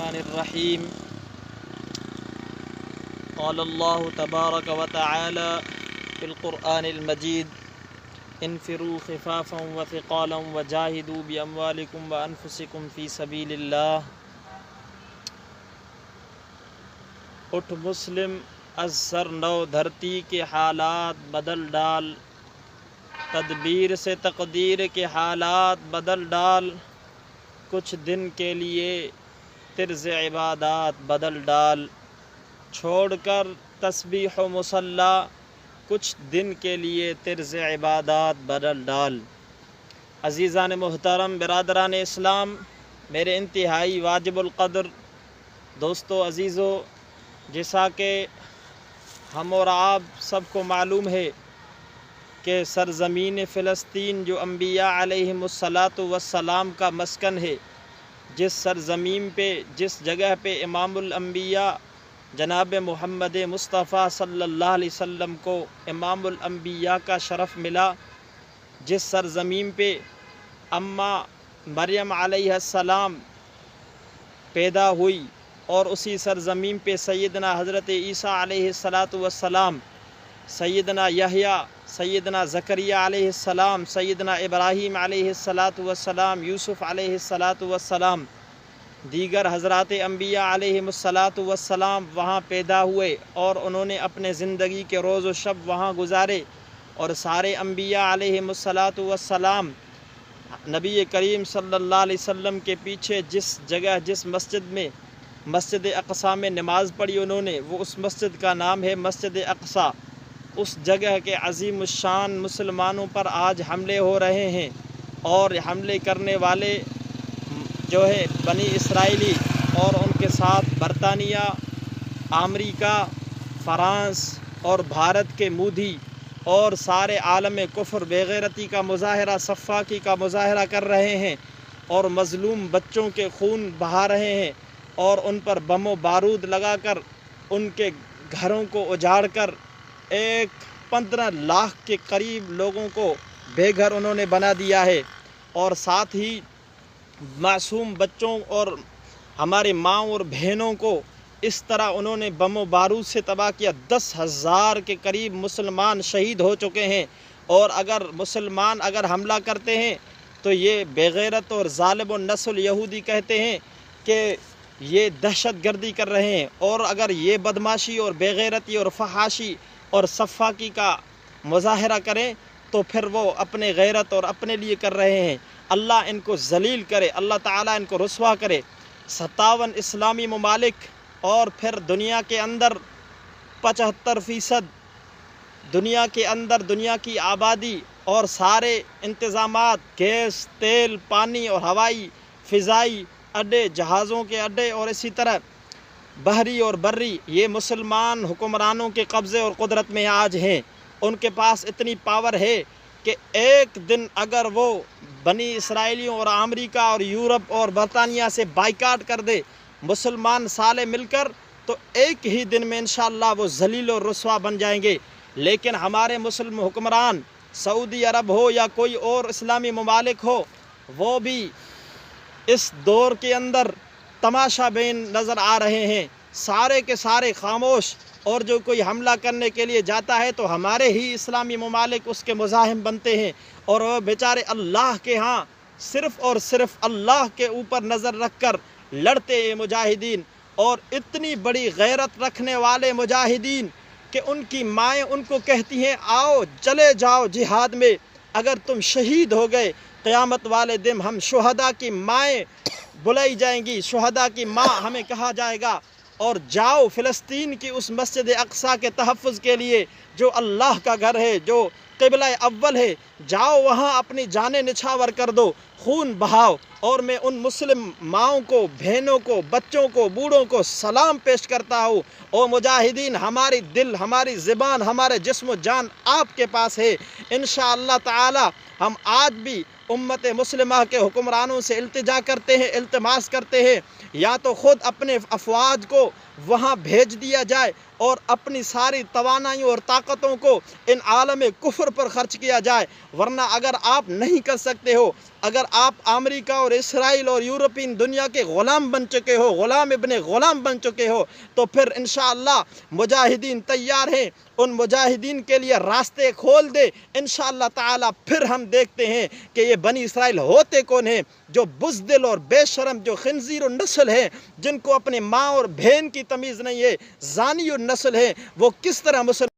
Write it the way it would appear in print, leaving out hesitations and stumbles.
الرحمن الرحیم قال اللہ تبارک و تعالی فی القرآن المجید انفروا خفافا وثقالا وجاہدوا باموالکم وانفسکم فی سبیل اللہ۔ اٹھ مسلم از سر نو دھرتی کے حالات بدل ڈال، تدبیر سے تقدیر کے حالات بدل ڈال، کچھ دن کے لیے طرز عبادات بدل ڈال، چھوڑ کر تسبیح و مصلی کچھ دن کے لیے طرز عبادات بدل ڈال۔ عزیزان محترم، برادران اسلام، میرے انتہائی واجب القدر دوستو عزیزو، جیسا کہ ہم اور آپ سب کو معلوم ہے کہ سرزمین فلسطین جو انبیاء علیہم السلام کا مسکن ہے، جس سرزمین پہ، جس جگہ پہ امام الانبیاء جناب محمد مصطفیٰ صلی اللہ علیہ وسلم کو امام الانبیاء کا شرف ملا، جس سرزمین پہ اماں مریم علیہ السلام پیدا ہوئی، اور اسی سرزمین پہ سیدنا حضرت عیسیٰ علیہ السلام، سیدنا یحییٰ، سیدنا زکریا علیہ السلام، سیدنا ابراہیم علیہ السلام، یوسف علیہ السلام، دیگر حضرات انبیاء علیہ السلام وہاں پیدا ہوئے، اور انہوں نے اپنے زندگی کے روز و شب وہاں گزارے، اور سارے انبیاء علیہ السلام نبی کریم صلی اللہ علیہ وسلم کے پیچھے جس جگہ، جس مسجد میں، مسجد اقصیٰ میں نماز پڑھی انہوں نے، وہ اس مسجد کا نام ہے مسجد اقصیٰ۔ اس جگہ کے عظیم الشان مسلمانوں پر آج حملے ہو رہے ہیں، اور حملے کرنے والے جو ہے بنی اسرائیلی، اور ان کے ساتھ برطانیہ، امریکہ، فرانس اور بھارت کے مودی، اور سارے عالم کفر بے غیرتی کا مظاہرہ، سفاکی کا مظاہرہ کر رہے ہیں، اور مظلوم بچوں کے خون بہا رہے ہیں، اور ان پر بم و بارود لگا کر ان کے گھروں کو اجاڑ کر 15 لاکھ کے قریب لوگوں کو بے گھر انہوں نے بنا دیا ہے، اور ساتھ ہی معصوم بچوں اور ہماری ماں اور بہنوں کو اس طرح انہوں نے بم و بارود سے تباہ کیا۔ 10,000 کے قریب مسلمان شہید ہو چکے ہیں، اور اگر مسلمان حملہ کرتے ہیں تو یہ بے غیرت اور ظالم النسل یہودی کہتے ہیں کہ یہ دہشت گردی کر رہے ہیں، اور اگر یہ بدماشی اور بے غیرتی اور فحاشی اور سفاکی کا مظاہرہ کریں تو پھر وہ اپنے غیرت اور اپنے لیے کر رہے ہیں۔ اللہ ان کو ذلیل کرے، اللہ تعالیٰ ان کو رسوا کرے۔ 57 اسلامی ممالک، اور پھر دنیا کے اندر 75% دنیا کے اندر دنیا کی آبادی اور سارے انتظامات، گیس، تیل، پانی اور ہوائی، فضائی اڈے، جہازوں کے اڈے، اور اسی طرح بحری اور بری، یہ مسلمان حکمرانوں کے قبضے اور قدرت میں آج ہیں۔ ان کے پاس اتنی پاور ہے کہ ایک دن اگر وہ بنی اسرائیلیوں اور امریکہ اور یورپ اور برطانیہ سے بائیکاٹ کر دے مسلمان سالے مل کر، تو ایک ہی دن میں انشاءاللہ وہ ذلیل اور رسوا بن جائیں گے۔ لیکن ہمارے مسلم حکمران، سعودی عرب ہو یا کوئی اور اسلامی ممالک ہو، وہ بھی اس دور کے اندر تماشا بین نظر آ رہے ہیں، سارے کے سارے خاموش، اور جو کوئی حملہ کرنے کے لیے جاتا ہے تو ہمارے ہی اسلامی ممالک اس کے مزاحم بنتے ہیں، اور وہ بیچارے اللہ کے ہاں صرف اور صرف اللہ کے اوپر نظر رکھ کر لڑتے ہیں مجاہدین، اور اتنی بڑی غیرت رکھنے والے مجاہدین کہ ان کی مائیں ان کو کہتی ہیں آؤ چلے جاؤ جہاد میں، اگر تم شہید ہو گئے قیامت والے دن ہم شہداء کی مائیں بلائی جائیں گی، شہداء کی ماں ہمیں کہا جائے گا، اور جاؤ فلسطین کی اس مسجد اقصیٰ کے تحفظ کے لیے جو اللہ کا گھر ہے، جو قبلہ اول ہے، جاؤ وہاں اپنی جانیں نچھاور کر دو، خون بہاؤ۔ اور میں ان مسلم ماؤں کو، بہنوں کو، بچوں کو، بوڑھوں کو سلام پیش کرتا ہوں، او مجاہدین، ہماری دل، ہماری زبان، ہمارے جسم و جان آپ کے پاس ہے۔ انشاءاللہ تعالی ہم آج بھی امت مسلمہ کے حکمرانوں سے التجا کرتے ہیں، التماس کرتے ہیں، یا تو خود اپنے افواج کو وہاں بھیج دیا جائے، اور اپنی ساری توانائیوں اور طاقتوں کو ان عالم کفر پر خرچ کیا جائے، ورنہ اگر آپ نہیں کر سکتے ہو، اگر آپ امریکہ اور اسرائیل اور یورپین دنیا کے غلام بن چکے ہو، غلام ابن غلام بن چکے ہو، تو پھر انشاءاللہ مجاہدین تیار ہیں، ان مجاہدین کے لیے راستے کھول دے انشاءاللہ تعالی۔ پھر ہم دیکھتے ہیں کہ یہ بنی اسرائیل ہوتے کون ہیں، جو بزدل اور بے شرم، جو خنزیر و نسل ہے، جن کو اپنے ماں اور بہن کی تمیز نہیں ہے، زانی و نسل ہے، وہ کس طرح مسلمان